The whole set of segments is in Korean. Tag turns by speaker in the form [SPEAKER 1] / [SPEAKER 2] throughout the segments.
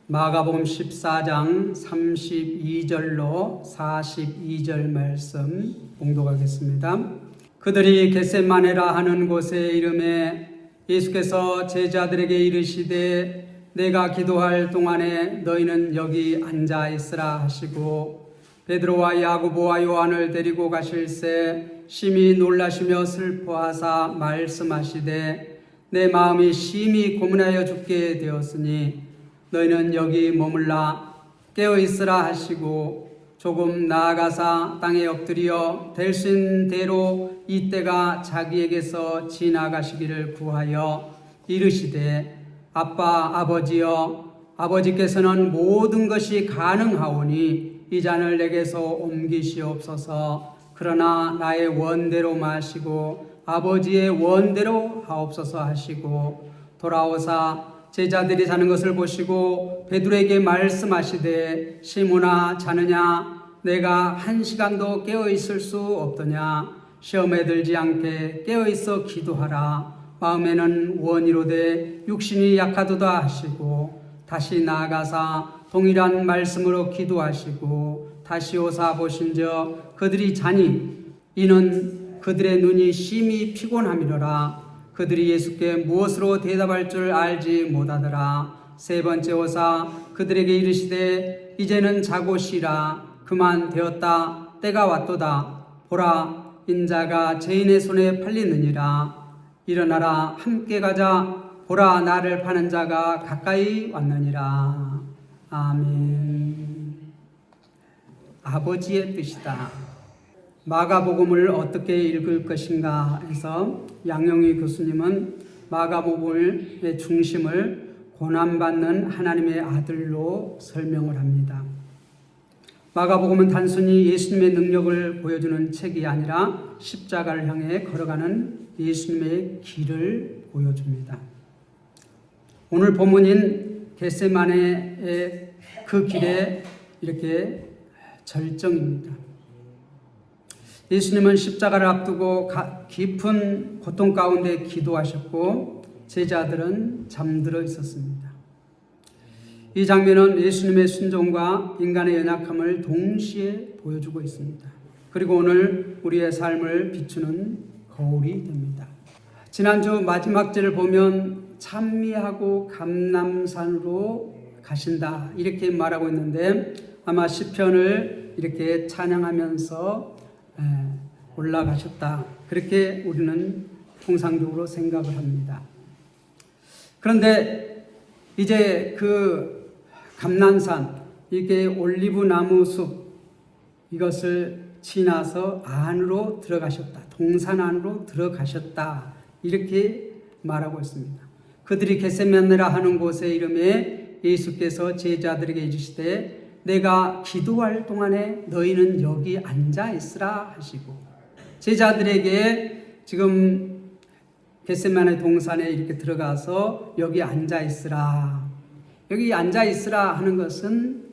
[SPEAKER 1] 마가복음 14장 32절로 42절 말씀 봉독하겠습니다. 그들이 겟세마네라 하는 곳에 이름에 예수께서 제자들에게 이르시되 내가 기도할 동안에 너희는 여기 앉아 있으라 하시고 베드로와 야고보와 요한을 데리고 가실새 심히 놀라시며 슬퍼하사 말씀하시되 내 마음이 심히 고민하여 죽게 되었으니 너희는 여기 머물라 깨어있으라 하시고 조금 나아가사 땅에 엎드려 될 수 있는 대로 이때가 자기에게서 지나가시기를 구하여 이르시되 아빠 아버지여 아버지께서는 모든 것이 가능하오니 이 잔을 내게서 옮기시옵소서. 그러나 나의 원대로 마시고 아버지의 원대로 하옵소서 하시고 돌아오사 제자들이 자는 것을 보시고 베드로에게 말씀하시되 시몬아 자느냐 내가 한 시간도 깨어 있을 수 없더냐 시험에 들지 않게 깨어 있어 기도하라 마음에는 원이로되 육신이 약하도다 하시고 다시 나아가사 동일한 말씀으로 기도하시고 다시 오사 보신즉 그들이 자니 이는 그들의 눈이 심히 피곤함이로라. 그들이 예수께 무엇으로 대답할 줄 알지 못하더라. 세 번째 오사 그들에게 이르시되 이제는 자고 쉬라. 그만 되었다. 때가 왔도다. 보라 인자가 죄인의 손에 팔리느니라. 일어나라 함께 가자. 보라 나를 파는 자가 가까이 왔느니라. 아멘. 아버지의 뜻이다. 마가복음을 어떻게 읽을 것인가 해서 양영희 교수님은 마가복음의 중심을 고난받는 하나님의 아들로 설명을 합니다. 마가복음은 단순히 예수님의 능력을 보여주는 책이 아니라 십자가를 향해 걸어가는 예수님의 길을 보여줍니다. 오늘 본문인 겟세마네의 그 길에 이렇게 절정입니다. 예수님은 십자가를 앞두고 깊은 고통 가운데 기도하셨고 제자들은 잠들어 있었습니다. 이 장면은 예수님의 순종과 인간의 연약함을 동시에 보여주고 있습니다. 그리고 오늘 우리의 삶을 비추는 거울이 됩니다. 지난주 마지막 절을 보면 찬미하고 감람산으로 가신다 이렇게 말하고 있는데 아마 시편을 이렇게 찬양하면서 올라가셨다 그렇게 우리는 통상적으로 생각을 합니다. 그런데 이제 그 감람산 이게 올리브 나무 숲 이것을 지나서 안으로 들어가셨다. 동산 안으로 들어가셨다 이렇게 말하고 있습니다. 그들이 겟세마네라 하는 곳의 이름에 예수께서 제자들에게 이르시되 내가 기도할 동안에 너희는 여기 앉아 있으라 하시고 제자들에게 지금 겟세마네 동산에 이렇게 들어가서 여기 앉아 있으라. 여기 앉아 있으라 하는 것은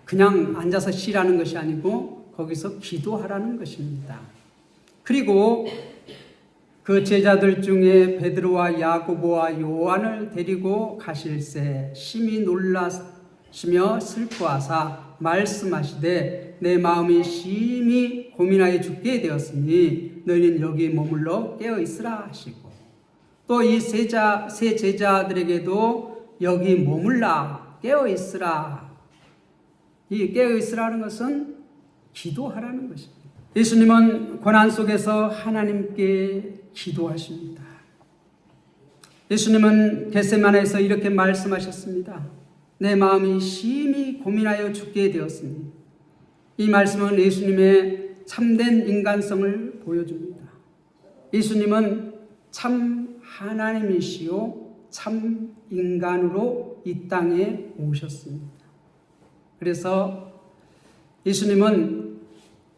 [SPEAKER 1] 그냥 앉아서 쉬라는 것이 아니고 거기서 기도하라는 것입니다. 그리고 그 제자들 중에 베드로와 야고보와 요한을 데리고 가실새 심히 놀라시며 슬퍼하사 말씀하시되 내 마음이 심히 고민하여 죽게 되었으니 너희는 여기 머물러 깨어 있으라 하시고 또 이 세 제자들에게도 여기 머물라 깨어 있으라. 이 깨어 있으라는 것은 기도하라는 것입니다. 예수님은 고난 속에서 하나님께 기도하십니다. 예수님은 겟세마네에서 이렇게 말씀하셨습니다. 내 마음이 심히 고민하여 죽게 되었으니 이 말씀은 예수님의 참된 인간성을 보여줍니다. 예수님은 참 하나님이시요 참 인간으로 이 땅에 오셨습니다. 그래서 예수님은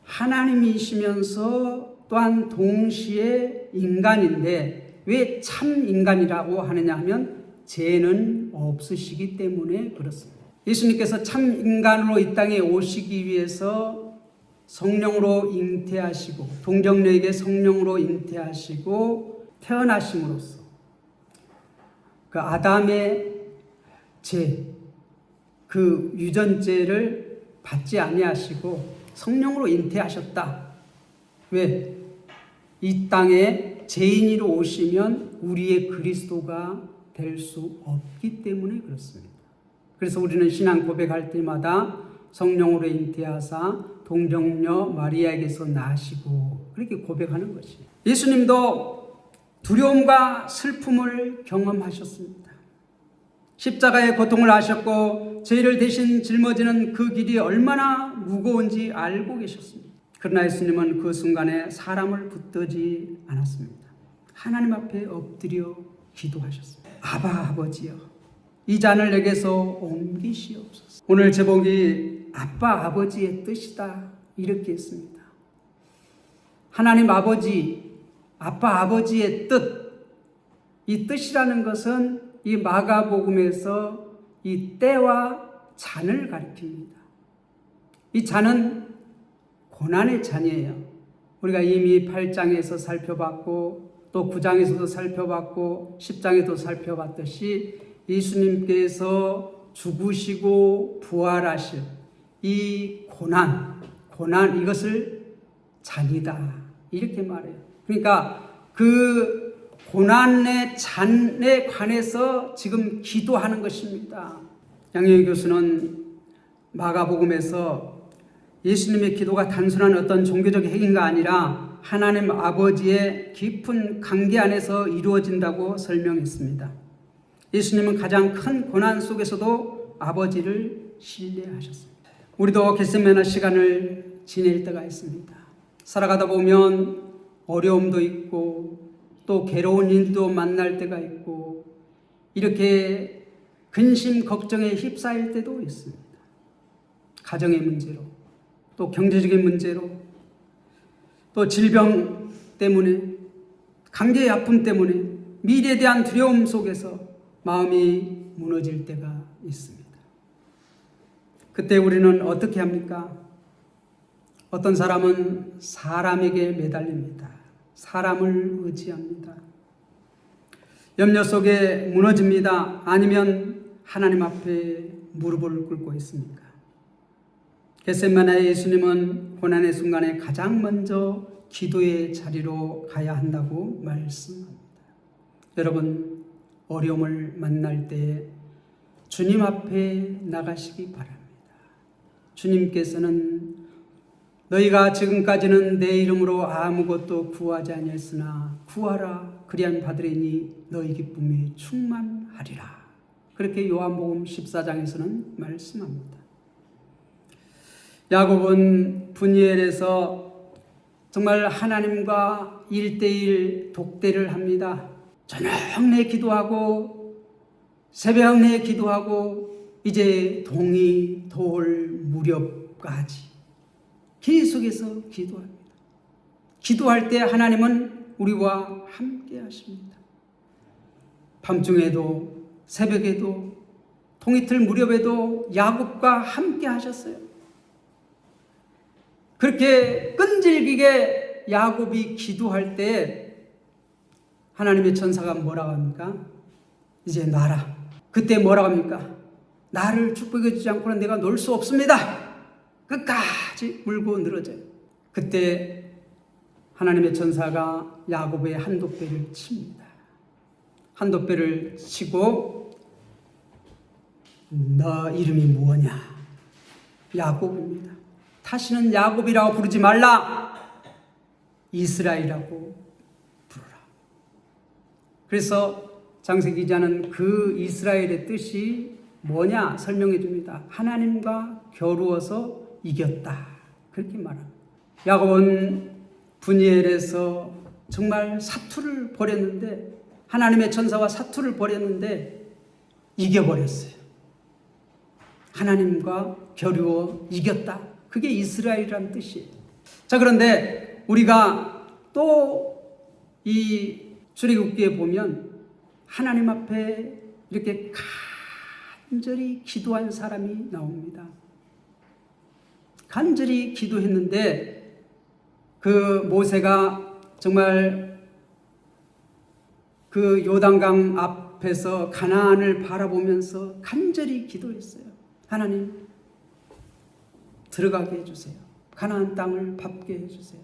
[SPEAKER 1] 하나님이시면서 또한 동시에 인간인데 왜 참 인간이라고 하느냐 하면 죄는 없으시기 때문에 그렇습니다. 예수님께서 참 인간으로 이 땅에 오시기 위해서 성령으로 잉태하시고 동정녀에게 성령으로 잉태하시고 태어나심으로써 그 아담의 죄 그 유전죄를 받지 아니하시고 성령으로 잉태하셨다. 왜? 이 땅에 죄인으로 오시면 우리의 그리스도가 될 수 없기 때문에 그렇습니다. 그래서 우리는 신앙 고백할 때마다 성령으로 잉태하사 동정녀 마리아에게서 나시고 그렇게 고백하는 것이에요. 예수님도 두려움과 슬픔을 경험하셨습니다. 십자가의 고통을 아셨고 죄를 대신 짊어지는 그 길이 얼마나 무거운지 알고 계셨습니다. 그러나 예수님은 그 순간에 사람을 붙들지 않았습니다. 하나님 앞에 엎드려 기도하셨습니다. 아바 아버지여, 이 잔을 내게서 옮기시옵소서. 오늘 제목이 아빠 아버지의 뜻이다 이렇게 했습니다. 하나님 아버지, 아빠 아버지의 뜻, 이 뜻이라는 것은 이 마가복음에서 이 때와 잔을 가리킵니다. 이 잔은 고난의 잔이에요. 우리가 이미 8장에서 살펴봤고 또 9장에서도 살펴봤고 10장에도 살펴봤듯이 예수님께서 죽으시고 부활하실 이 고난 이것을 잔이다 이렇게 말해요. 그러니까 그 고난의 잔에 관해서 지금 기도하는 것입니다. 양영희 교수는 마가복음에서 예수님의 기도가 단순한 어떤 종교적 행위가 아니라 하나님 아버지의 깊은 관계 안에서 이루어진다고 설명했습니다. 예수님은 가장 큰 고난 속에서도 아버지를 신뢰하셨습니다. 우리도 겟세마네 시간을 지낼 때가 있습니다. 살아가다 보면 어려움도 있고 또 괴로운 일도 만날 때가 있고 이렇게 근심 걱정에 휩싸일 때도 있습니다. 가정의 문제로 또 경제적인 문제로 또 질병 때문에 관계의 아픔 때문에 미래에 대한 두려움 속에서 마음이 무너질 때가 있습니다. 그때 우리는 어떻게 합니까? 어떤 사람은 사람에게 매달립니다. 사람을 의지합니다. 염려 속에 무너집니다. 아니면 하나님 앞에 무릎을 꿇고 있습니까? 겟세마네 예수님은 고난의 순간에 가장 먼저 기도의 자리로 가야 한다고 말씀합니다. 여러분, 어려움을 만날 때 주님 앞에 나가시기 바랍니다. 주님께서는 너희가 지금까지는 내 이름으로 아무것도 구하지 아니했으나 구하라 그리하면 받으리니 너희 기쁨이 충만하리라. 그렇게 요한복음 14장에서는 말씀합니다. 야곱은 분이엘에서 정말 하나님과 1:1 독대를 합니다. 저녁 내 기도하고 새벽 내 기도하고 이제 동이 돌 무렵까지 계속해서 기도합니다. 기도할 때 하나님은 우리와 함께 하십니다. 밤중에도 새벽에도 동이틀 무렵에도 야곱과 함께 하셨어요. 그렇게 끈질기게 야곱이 기도할 때 하나님의 천사가 뭐라고 합니까? 이제 놔라. 그때 뭐라고 합니까? 나를 축복해 주지 않고는 내가 놀 수 없습니다. 끝까지 물고 늘어져요. 그때 하나님의 천사가 야곱의 한독배를 칩니다. 한독배를 치고 너 이름이 뭐냐? 야곱입니다. 다시는 야곱이라고 부르지 말라. 이스라엘이라고 부르라. 그래서 장세기 기자는 그 이스라엘의 뜻이 뭐냐 설명해 줍니다. 하나님과 겨루어서 이겼다. 그렇게 말합니다. 야곱은 분이엘에서 정말 사투를 벌였는데 하나님의 천사와 사투를 벌였는데 이겨버렸어요. 하나님과 겨루어 이겼다. 그게 이스라엘이라는 뜻이에요. 자, 그런데 우리가 또 이 출애굽기에 보면 하나님 앞에 이렇게 간절히 기도한 사람이 나옵니다. 간절히 기도했는데 그 모세가 정말 그 요단강 앞에서 가나안을 바라보면서 간절히 기도했어요. 하나님 들어가게 해주세요. 가나안 땅을 밟게 해주세요.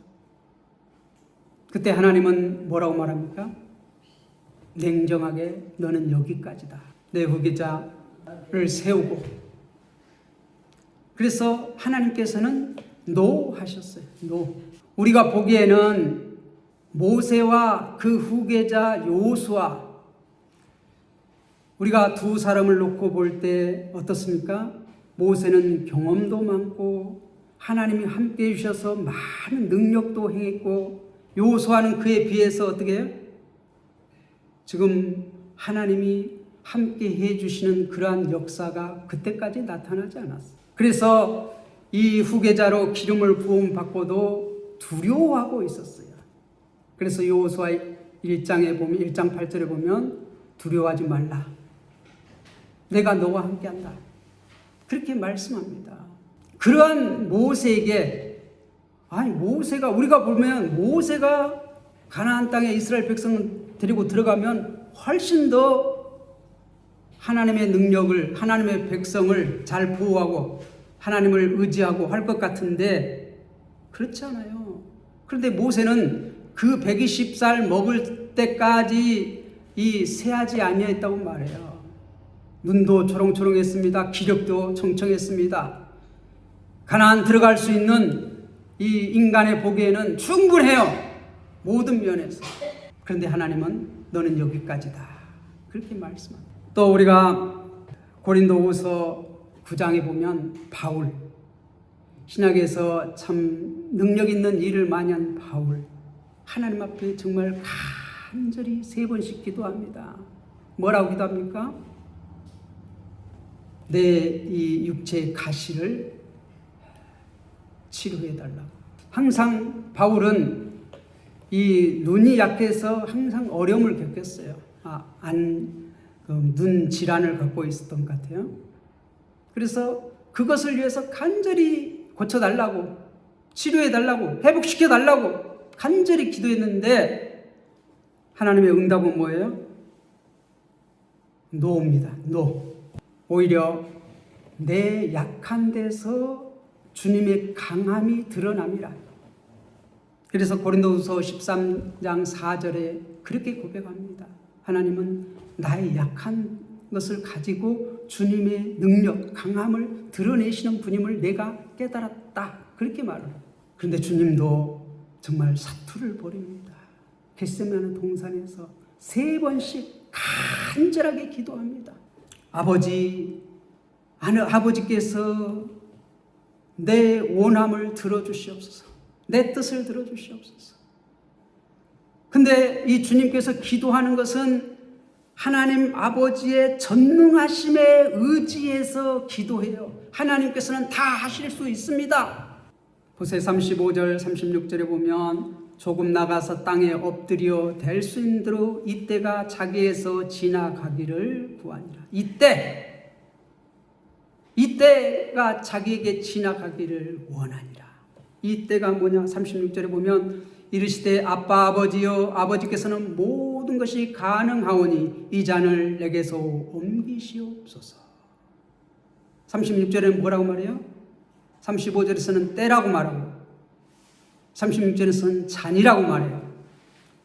[SPEAKER 1] 그때 하나님은 뭐라고 말합니까? 냉정하게 너는 여기까지다. 내 후계자를 세우고, 그래서 하나님께서는 노 하셨어요. 노. 우리가 보기에는 모세와 그 후계자 여호수아, 우리가 두 사람을 놓고 볼 때 어떻습니까? 모세는 경험도 많고 하나님이 함께 해주셔서 많은 능력도 행했고, 여호수아는 그에 비해서 어떻게 해요? 지금 하나님이 함께 해주시는 그러한 역사가 그때까지 나타나지 않았어요. 그래서 이 후계자로 기름을 부음받고도 두려워하고 있었어요. 그래서 여호수아 1장에 보면, 1장 8절에 보면 두려워하지 말라, 내가 너와 함께한다, 그렇게 말씀합니다. 그러한 모세에게, 모세가, 우리가 보면 모세가 가나안 땅에 이스라엘 백성을 데리고 들어가면 훨씬 더 하나님의 능력을, 하나님의 백성을 잘 보호하고 하나님을 의지하고 할 것 같은데 그렇지 않아요. 그런데 모세는 그 120살 먹을 때까지 이 세하지 아니했다고 말해요. 눈도 초롱초롱했습니다. 기력도 청청했습니다. 가나안 들어갈 수 있는 이 인간의 보기에는 충분해요, 모든 면에서. 그런데 하나님은 너는 여기까지다, 그렇게 말씀합니다. 또 우리가 고린도후서 9장에 보면 바울, 신약에서 참 능력 있는 일을 많이 한 바울, 하나님 앞에 정말 간절히 3번씩 기도합니다. 뭐라고 기도합니까? 내 이 육체의 가시를 치료해달라고. 항상 바울은 이 눈이 약해서 항상 어려움을 겪었어요. 눈 질환을 갖고 있었던 것 같아요. 그래서 그것을 위해서 간절히 고쳐달라고, 치료해달라고, 회복시켜달라고 간절히 기도했는데 하나님의 응답은 뭐예요? 노입니다. 노. 오히려 내 약한 데서 주님의 강함이 드러남이라. 그래서 고린도후서 13장 4절에 그렇게 고백합니다. 하나님은 나의 약한 것을 가지고 주님의 능력, 강함을 드러내시는 분임을 내가 깨달았다, 그렇게 말해요. 그런데 주님도 정말 사투를 벌입니다. 겟세마네 동산에서 3번씩 간절하게 기도합니다. 아버지께서 내 원함을 들어주시옵소서, 내 뜻을 들어주시옵소서. 근데 이 주님께서 기도하는 것은 하나님 아버지의 전능하심에 의지해서 기도해요. 하나님께서는 다 하실 수 있습니다. 보세요. 35절 36절에 보면 조금 나가서 땅에 엎드려 될 수 있는 대로 이때가 자기에서 지나가기를 구하니라. 이때가 자기에게 지나가기를 원하니라. 이때가 뭐냐? 36절에 보면 이르시되 아빠 아버지여, 아버지께서는 모든 것이 가능하오니 이 잔을 내게서 옮기시옵소서. 36절에는 뭐라고 말해요? 35절에서는 때라고 말하고 36절에서는 잔이라고 말해요.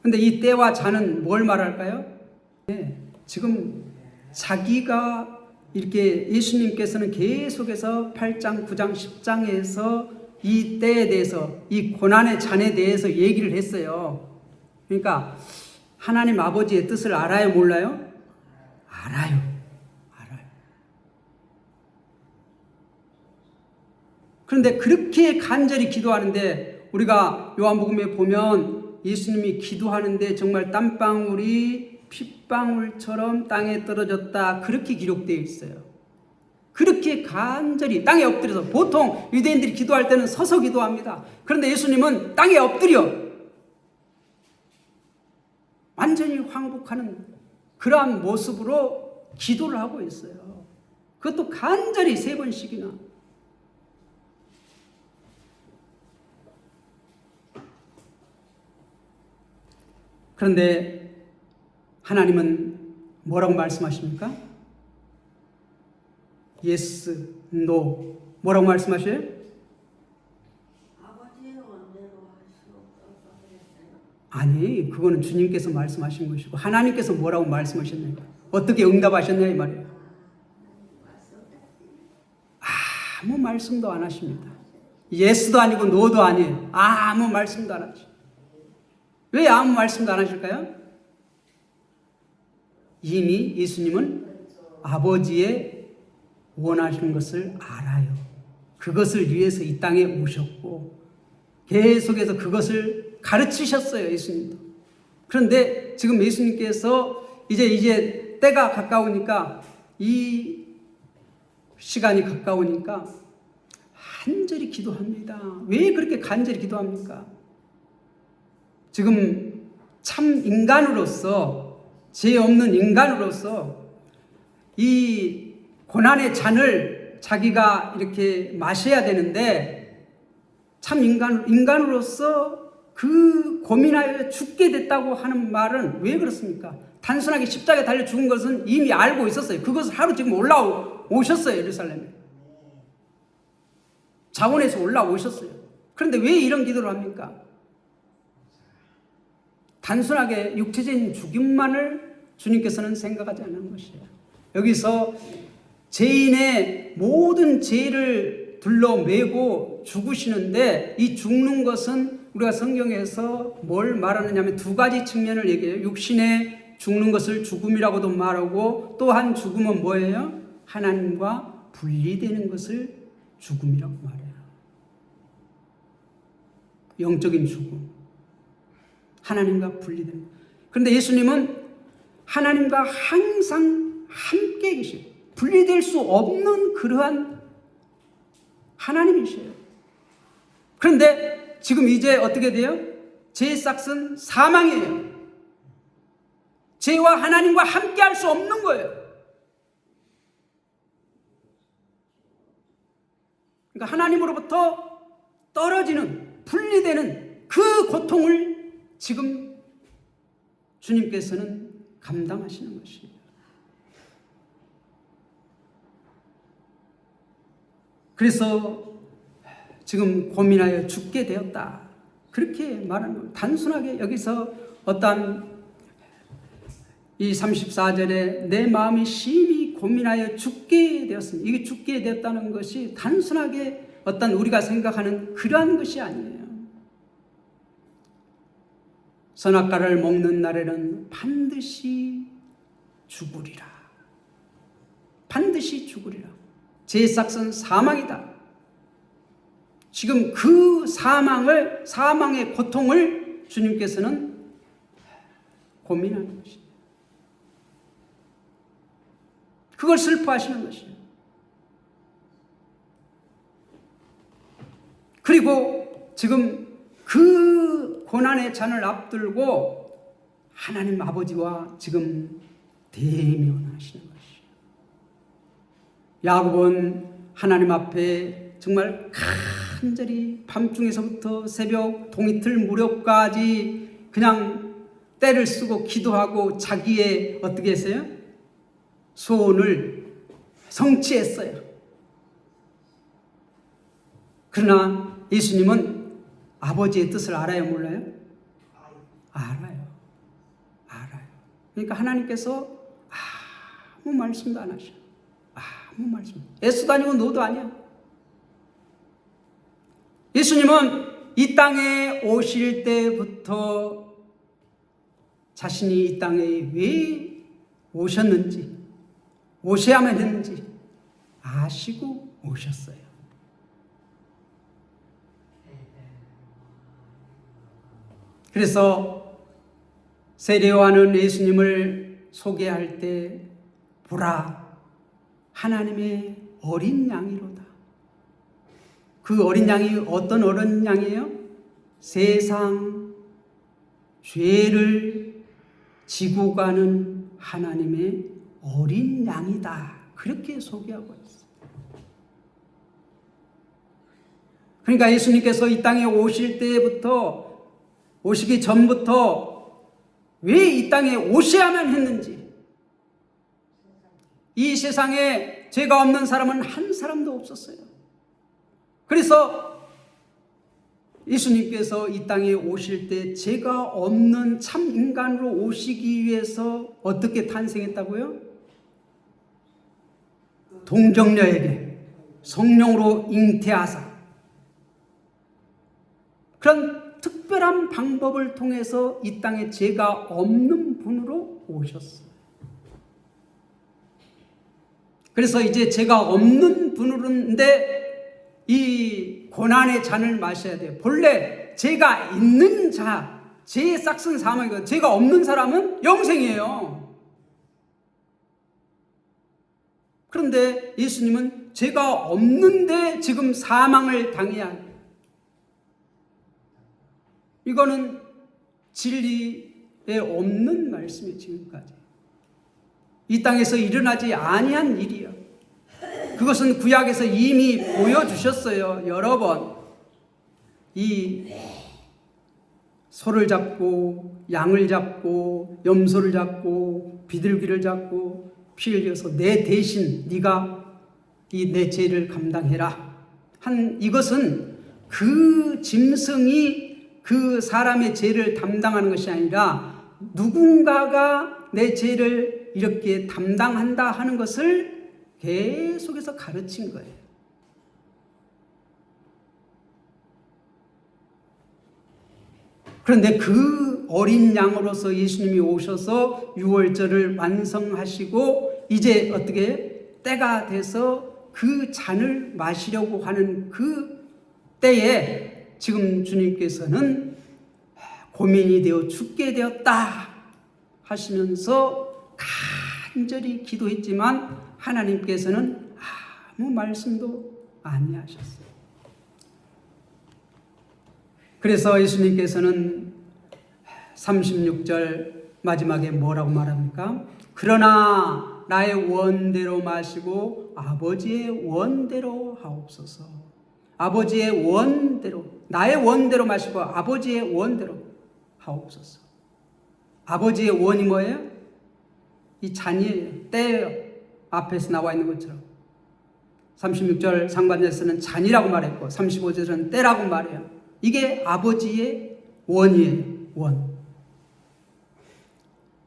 [SPEAKER 1] 근데 이 때와 잔은 뭘 말할까요? 지금 자기가 이렇게 예수님께서는 계속해서 8장, 9장, 10장에서 이 때에 대해서, 이 고난의 잔에 대해서 얘기를 했어요. 그러니까 하나님 아버지의 뜻을 알아요, 몰라요? 알아요. 그런데 그렇게 간절히 기도하는데, 우리가 요한복음에 보면 예수님이 기도하는데 정말 땀방울이 핏방울처럼 땅에 떨어졌다, 그렇게 기록되어 있어요. 그렇게 간절히 땅에 엎드려서, 보통 유대인들이 기도할 때는 서서 기도합니다. 그런데 예수님은 땅에 엎드려 완전히 황복하는 그러한 모습으로 기도를 하고 있어요. 그것도 간절히 3번씩이나. 그런데 하나님은 뭐라고 말씀하십니까? yes, no. 뭐라고 말씀하셔요?
[SPEAKER 2] 아버지의 원대로 할 수 없다고 그랬어요.
[SPEAKER 1] 아니, 그거는 주님께서 말씀하신 것이고 하나님께서 뭐라고 말씀하셨나요? 어떻게 응답하셨냐 이 말이에요. 아무 말씀도 안 하십니다. 예스도 아니고 노도 아니에요. 아무 말씀도 안 하시죠. 왜 아무 말씀도 안 하실까요? 이미 예수님은 아버지의 원하시는 것을 알아요. 그것을 위해서 이 땅에 오셨고 계속해서 그것을 가르치셨어요. 예수님도. 그런데 지금 예수님께서 이제 때가 가까우니까, 이 시간이 가까우니까 간절히 기도합니다. 왜 그렇게 간절히 기도합니까? 지금 참 인간으로서, 죄 없는 인간으로서 이 고난의 잔을 자기가 이렇게 마셔야 되는데, 참 인간으로서 그 고민하여 죽게 됐다고 하는 말은 왜 그렇습니까? 단순하게 십자가에 달려 죽은 것은 이미 알고 있었어요. 그것을 하루 지금 올라오셨어요. 예루살렘에 자원에서 올라오셨어요. 그런데 왜 이런 기도를 합니까? 단순하게 육체적인 죽임만을 주님께서는 생각하지 않는 것이에요. 여기서 죄인의 모든 죄를 둘러매고 죽으시는데, 이 죽는 것은 우리가 성경에서 뭘 말하느냐면 두 가지 측면을 얘기해요. 육신의 죽는 것을 죽음이라고도 말하고, 또 한 죽음은 뭐예요? 하나님과 분리되는 것을 죽음이라고 말해요. 영적인 죽음, 하나님과 분리되는 것. 그런데 예수님은 하나님과 항상 함께 계시고 분리될 수 없는 그러한 하나님이셔요. 그런데 지금 이제 어떻게 돼요? 죄의 싹은 사망이에요. 죄와 하나님과 함께 할 수 없는 거예요. 그러니까 하나님으로부터 떨어지는, 분리되는 그 고통을 지금 주님께서는 감당하시는 것이에요. 그래서 지금 고민하여 죽게 되었다, 그렇게 말하는 겁니다. 단순하게 여기서 어떤 이 34절에 내 마음이 심히 고민하여 죽게 되었습니다. 이게 죽게 되었다는 것이 단순하게 어떤 우리가 생각하는 그러한 것이 아니에요. 선악과를 먹는 날에는 반드시 죽으리라. 반드시 죽으리라. 죄의 싹은 사망이다. 지금 그 사망의 고통을 주님께서는 고민하는 것입니다. 그걸 슬퍼하시는 것이에요. 그리고 지금 그 고난의 잔을 앞들고 하나님 아버지와 지금 대면하시는 것이에요. 야곱은 하나님 앞에 정말 간절히 밤중에서부터 새벽 동이틀 무렵까지 그냥 때를 쓰고 기도하고 자기의 어떻게 했어요? 소원을 성취했어요. 그러나 예수님은 아버지의 뜻을 알아요, 몰라요? 알아요. 그러니까 하나님께서 아무 말씀도 안 하셔. 아무 말씀. 예수도 아니고 노도 아니야. 예수님은 이 땅에 오실 때부터 자신이 이 땅에 왜 오셨는지, 오셔야만 했는지 아시고 오셨어요. 그래서 세례요한은 예수님을 소개할 때 보라, 하나님의 어린 양이로다. 그 어린 양이 어떤 어린 양이에요? 세상 죄를 지고 가는 하나님의 어린 양이다. 그렇게 소개하고 있어요. 그러니까 예수님께서 이 땅에 오실 때부터, 오시기 전부터 왜 이 땅에 오셔야만 했는지, 이 세상에 죄가 없는 사람은 한 사람도 없었어요. 그래서 예수님께서 이 땅에 오실 때 죄가 없는 참 인간으로 오시기 위해서 어떻게 탄생했다고요? 동정녀에게 성령으로 잉태하사 그런 특별한 방법을 통해서 이 땅에 죄가 없는 분으로 오셨어요. 그래서 이제 죄가 없는 분으로인데 이 고난의 잔을 마셔야 돼요. 본래 죄가 있는 자, 죄의 싹슨 사망이거든요. 죄가 없는 사람은 영생이에요. 그런데 예수님은 죄가 없는데 지금 사망을 당해야 해요. 이거는 진리에 없는 말씀이에요. 지금까지 이 땅에서 일어나지 아니한 일이요. 그것은 구약에서 이미 보여주셨어요. 여러 번. 이 소를 잡고 양을 잡고 염소를 잡고 비둘기를 잡고 피 흘려서 내 대신 네가 이 내 죄를 감당해라 한 이것은 그 짐승이 그 사람의 죄를 담당하는 것이 아니라 누군가가 내 죄를 이렇게 담당한다 하는 것을 계속해서 가르친 거예요. 그런데 그 어린 양으로서 예수님이 오셔서 유월절을 완성하시고 이제 어떻게 때가 돼서 그 잔을 마시려고 하는 그 때에 지금 주님께서는 고민이 되어 죽게 되었다 하시면서 간절히 기도했지만 하나님께서는 아무 말씀도 아니하셨어요. 그래서 예수님께서는 36절 마지막에 뭐라고 말합니까? 그러나 나의 원대로 마시고 아버지의 원대로 하옵소서. 아버지의 원대로, 나의 원대로 마시고 아버지의 원대로 하옵소서. 아버지의 원이 뭐예요? 이 잔이에요. 때예요. 앞에서 나와 있는 것처럼 36절 상반절에서는 잔이라고 말했고 35절은 때라고 말해요. 이게 아버지의 원이에요. 원.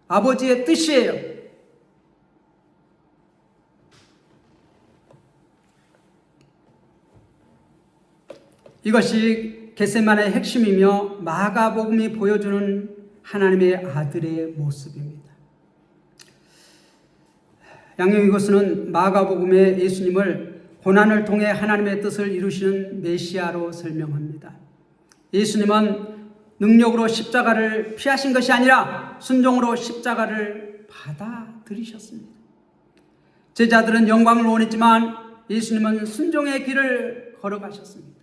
[SPEAKER 1] 아버지의 뜻이에요. 이것이 겟세마네의 핵심이며 마가복음이 보여주는 하나님의 아들의 모습입니다. 양용이고스는 마가복음의 예수님을 고난을 통해 하나님의 뜻을 이루시는 메시아로 설명합니다. 예수님은 능력으로 십자가를 피하신 것이 아니라 순종으로 십자가를 받아들이셨습니다. 제자들은 영광을 원했지만 예수님은 순종의 길을 걸어가셨습니다.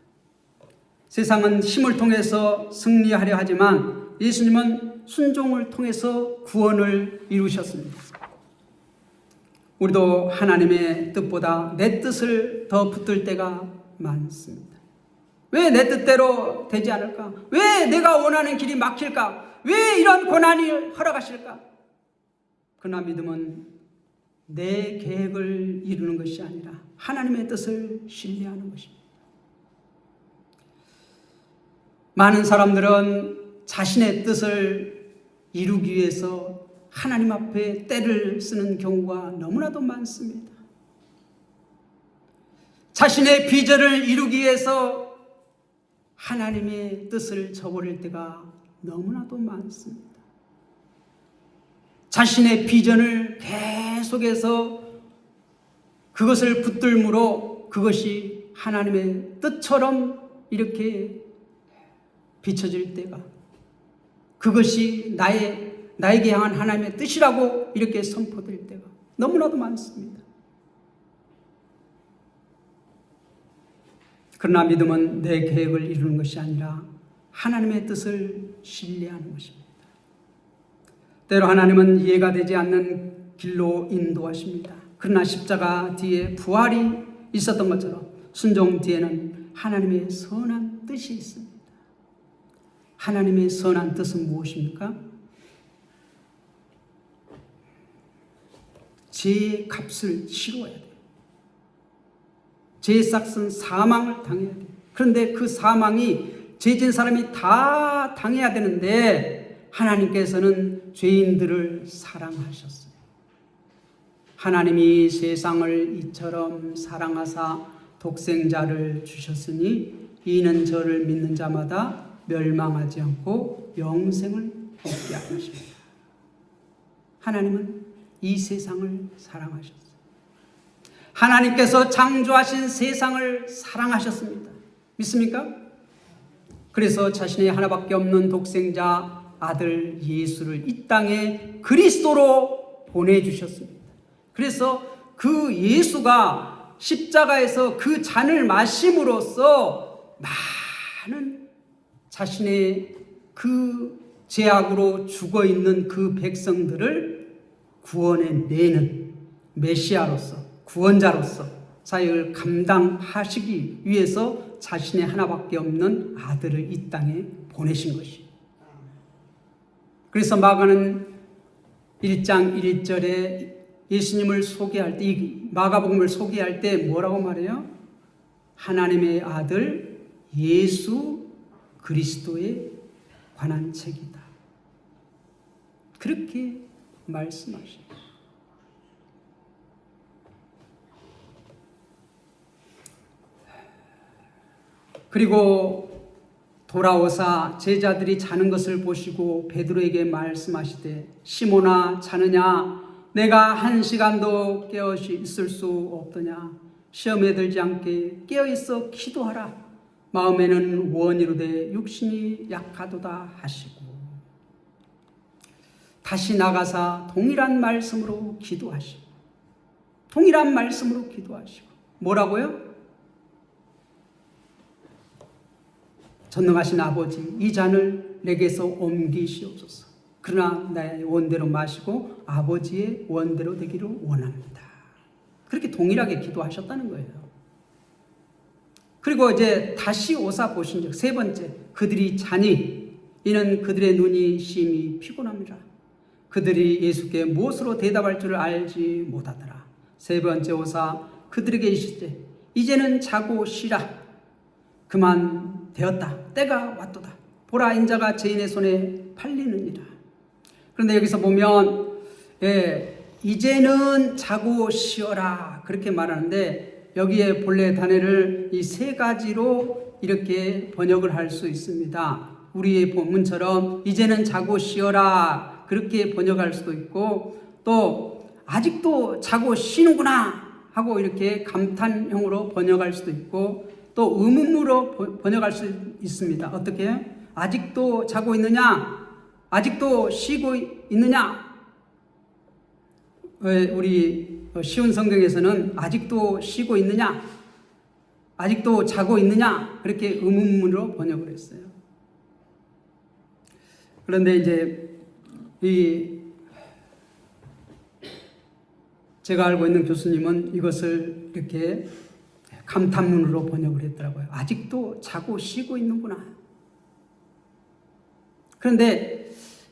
[SPEAKER 1] 세상은 힘을 통해서 승리하려 하지만 예수님은 순종을 통해서 구원을 이루셨습니다. 우리도 하나님의 뜻보다 내 뜻을 더 붙들 때가 많습니다. 왜 내 뜻대로 되지 않을까? 왜 내가 원하는 길이 막힐까? 왜 이런 고난이 허락하실까? 그러나 믿음은 내 계획을 이루는 것이 아니라 하나님의 뜻을 신뢰하는 것입니다. 많은 사람들은 자신의 뜻을 이루기 위해서 하나님 앞에 때를 쓰는 경우가 너무나도 많습니다. 자신의 비전을 이루기 위해서 하나님의 뜻을 저버릴 때가 너무나도 많습니다. 자신의 비전을 계속해서 그것을 붙들므로 그것이 하나님의 뜻처럼 이렇게 비춰질 때가, 그것이 나에게 향한 하나님의 뜻이라고 이렇게 선포될 때가 너무나도 많습니다. 그러나 믿음은 내 계획을 이루는 것이 아니라 하나님의 뜻을 신뢰하는 것입니다. 때로 하나님은 이해가 되지 않는 길로 인도하십니다. 그러나 십자가 뒤에 부활이 있었던 것처럼 순종 뒤에는 하나님의 선한 뜻이 있습니다. 하나님의 선한 뜻은 무엇입니까? 죄의 값을 치러야 돼요. 죄의 싹은 사망을 당해야 돼요. 그런데 그 사망이 죄진 사람이 다 당해야 되는데 하나님께서는 죄인들을 사랑하셨어요. 하나님이 세상을 이처럼 사랑하사 독생자를 주셨으니 이는 저를 믿는 자마다 멸망하지 않고 영생을 얻게 하십니다. 하나님은 이 세상을 사랑하셨어요. 하나님께서 창조하신 세상을 사랑하셨습니다. 믿습니까? 그래서 자신의 하나밖에 없는 독생자 아들 예수를 이 땅에 그리스도로 보내주셨습니다. 그래서 그 예수가 십자가에서 그 잔을 마심으로써 많은 자신의 그 죄악으로 죽어있는 그 백성들을 구원해내는 메시아로서, 구원자로서 사역을 감당하시기 위해서 자신의 하나밖에 없는 아들을 이 땅에 보내신 것이에요. 그래서 마가는 1장 1절에 예수님을 소개할 때, 이 마가복음을 소개할 때 뭐라고 말해요? 하나님의 아들 예수 그리스도에 관한 책이다. 그렇게 말씀하셨어요. 그리고 돌아오사 제자들이 자는 것을 보시고 베드로에게 말씀하시되 시몬아 자느냐 내가 1시간도 깨어 있을 수 없더냐 시험에 들지 않게 깨어 있어 기도하라 마음에는 원이로되 육신이 약하도다 하시고 다시 나가사 동일한 말씀으로 기도하시고 동일한 말씀으로 기도하시고 뭐라고요? 전능하신 아버지 이 잔을 내게서 옮기시옵소서. 그러나 나의 원대로 마시고 아버지의 원대로 되기를 원합니다. 그렇게 동일하게 기도하셨다는 거예요. 그리고 이제 다시 오사 보신 적 세 번째 그들이 자니 이는 그들의 눈이 심히 피곤합니다. 그들이 예수께 무엇으로 대답할 줄을 알지 못하더라. 세 번째 오사 그들에게 이르시되 이제는 자고 쉬라. 그만 되었다. 때가 왔도다. 보라 인자가 죄인의 손에 팔리느니라. 그런데 여기서 보면 이제는 자고 쉬어라 그렇게 말하는데 여기에 본래 단어를 이 세 가지로 이렇게 번역을 할 수 있습니다. 우리의 본문처럼 이제는 자고 쉬어라 그렇게 번역할 수도 있고 또 아직도 자고 쉬는구나 하고 이렇게 감탄형으로 번역할 수도 있고 또 의문문으로 번역할 수 있습니다. 어떻게? 아직도 자고 있느냐? 아직도 쉬고 있느냐? 우리 쉬운 성경에서는 아직도 쉬고 있느냐? 아직도 자고 있느냐? 그렇게 의문문으로 번역을 했어요. 그런데 이제 제가 알고 있는 교수님은 이것을 이렇게 감탄문으로 번역을 했더라고요. 아직도 자고 쉬고 있는구나. 그런데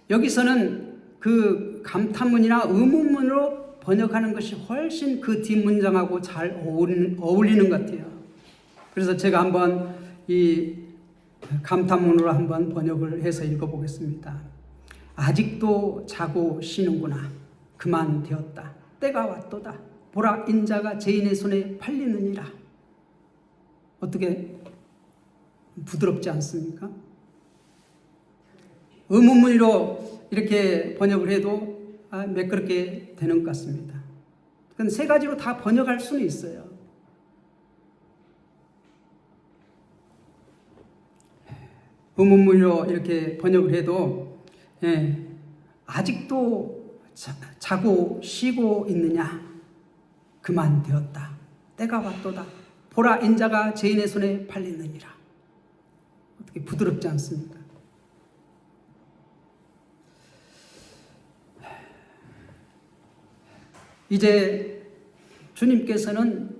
[SPEAKER 1] 여기서는 그 감탄문이나 의문문으로 번역하는 것이 훨씬 그 뒷문장하고 잘 어울리는 것 같아요. 그래서 제가 한번 이 감탄문으로 한번 번역을 해서 읽어보겠습니다. 아직도 자고 쉬는구나. 그만 되었다. 때가 왔도다. 보라 인자가 죄인의 손에 팔리느니라. 어떻게 부드럽지 않습니까? 의문문으로 이렇게 번역을 해도 매끄럽게 되는 것 같습니다. 그건 세 가지로 다 번역할 수는 있어요. 의문문으로 이렇게 번역을 해도 아직도 자고 쉬고 있느냐? 그만 되었다. 때가 왔도다. 보라 인자가 죄인의 손에 팔리느니라. 어떻게 부드럽지 않습니까? 이제 주님께서는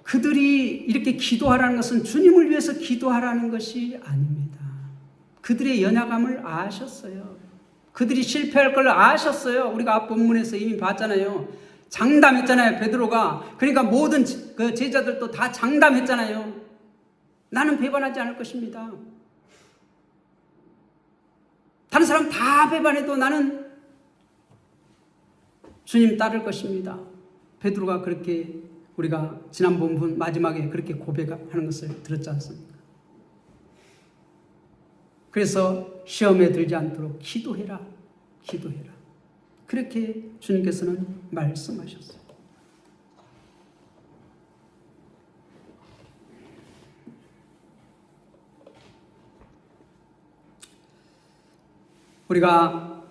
[SPEAKER 1] 그들이 이렇게 기도하라는 것은 주님을 위해서 기도하라는 것이 아닙니다. 그들의 연약함을 아셨어요. 그들이 실패할 걸 아셨어요. 우리가 앞 본문에서 이미 봤잖아요. 장담했잖아요, 베드로가. 그러니까 모든 그 제자들도 다 장담했잖아요. 나는 배반하지 않을 것입니다. 다른 사람 다 배반해도 나는 주님 따를 것입니다. 베드로가 그렇게 우리가 지난 본문 마지막에 그렇게 고백하는 것을 들었지 않습니까? 그래서 시험에 들지 않도록 기도해라. 기도해라. 그렇게 주님께서는 말씀하셨어요. 우리가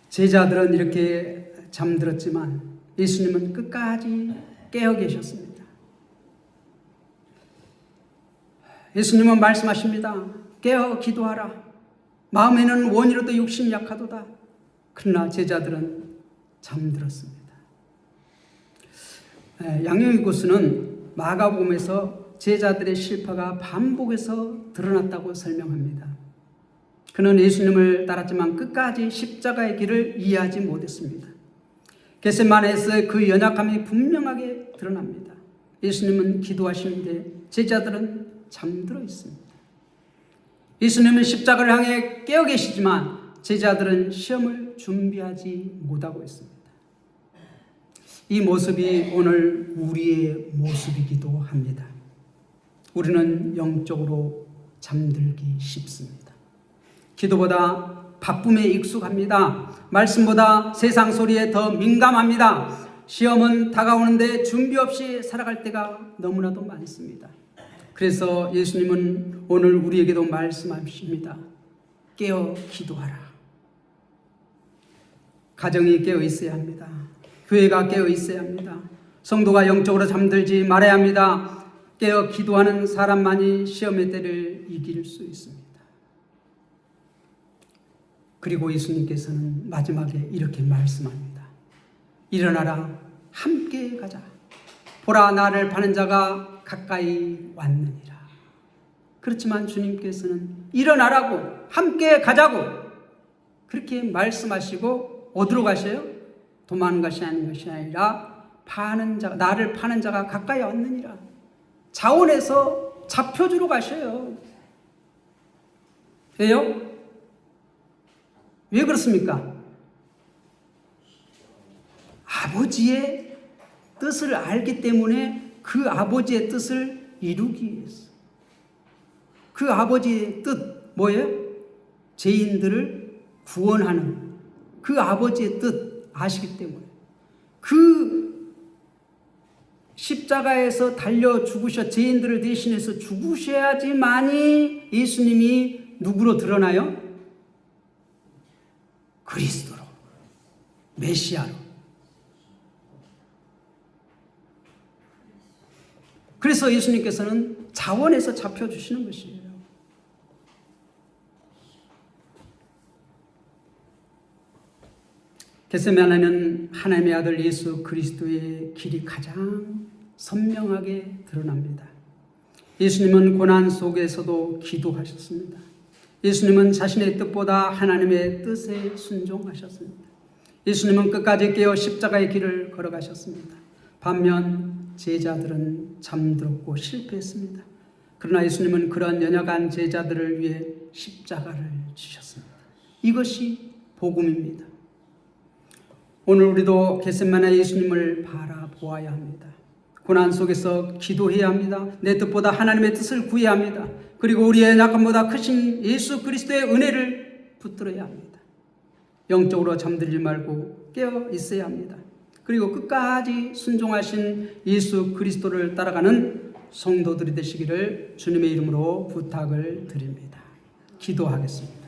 [SPEAKER 1] 제자들은 이렇게 잠들었지만 예수님은 끝까지 깨어 계셨습니다. 예수님은 말씀하십니다. 깨어 기도하라. 마음에는 원이로도 육신이 약하도다. 그러나 제자들은 잠들었습니다. 양용익 교수는 마가복음에서 제자들의 실패가 반복해서 드러났다고 설명합니다. 그는 예수님을 따랐지만 끝까지 십자가의 길을 이해하지 못했습니다. 겟세마네에서 그 연약함이 분명하게 드러납니다. 예수님은 기도하시는데 제자들은 잠들어 있습니다. 예수님은 십자가를 향해 깨어 계시지만 제자들은 시험을 준비하지 못하고 있습니다. 이 모습이 오늘 우리의 모습이기도 합니다. 우리는 영적으로 잠들기 쉽습니다. 기도보다 바쁨에 익숙합니다. 말씀보다 세상 소리에 더 민감합니다. 시험은 다가오는데 준비 없이 살아갈 때가 너무나도 많습니다. 그래서 예수님은 오늘 우리에게도 말씀하십니다. 깨어 기도하라. 가정이 깨어 있어야 합니다. 교회가 깨어 있어야 합니다. 성도가 영적으로 잠들지 말아야 합니다. 깨어 기도하는 사람만이 시험의 때를 이길 수 있습니다. 그리고 예수님께서는 마지막에 이렇게 말씀합니다. 일어나라, 함께 가자. 보라, 나를 파는 자가 가까이 왔느니라. 그렇지만 주님께서는 일어나라고, 함께 가자고 그렇게 말씀하시고 어디로 가셔요? 도망하는 것이 아닌 것이 아니라 파는 자, 나를 파는 자가 가까이 왔느니라. 자원에서 잡혀주러 가셔요. 왜요? 왜 그렇습니까? 아버지의 뜻을 알기 때문에 그 아버지의 뜻을 이루기 위해서. 그 아버지의 뜻 뭐예요? 죄인들을 구원하는 그 아버지의 뜻 아시기 때문에 그 십자가에서 달려 죽으셔 죄인들을 대신해서 죽으셔야지만이 예수님이 누구로 드러나요? 그리스도로, 메시아로. 그래서 예수님께서는 자원에서 잡혀주시는 것이에요. 겟세마네는 하나님의 아들 예수 그리스도의 길이 가장 선명하게 드러납니다. 예수님은 고난 속에서도 기도하셨습니다. 예수님은 자신의 뜻보다 하나님의 뜻에 순종하셨습니다. 예수님은 끝까지 깨어 십자가의 길을 걸어가셨습니다. 반면 제자들은 잠들었고 실패했습니다. 그러나 예수님은 그런 연약한 제자들을 위해 십자가를 지셨습니다. 이것이 복음입니다. 오늘 우리도 겟세마네 예수님을 바라보아야 합니다. 고난 속에서 기도해야 합니다. 내 뜻보다 하나님의 뜻을 구해야 합니다. 그리고 우리의 약함보다 크신 예수 그리스도의 은혜를 붙들어야 합니다. 영적으로 잠들지 말고 깨어 있어야 합니다. 그리고 끝까지 순종하신 예수 그리스도를 따라가는 성도들이 되시기를 주님의 이름으로 부탁을 드립니다. 기도하겠습니다.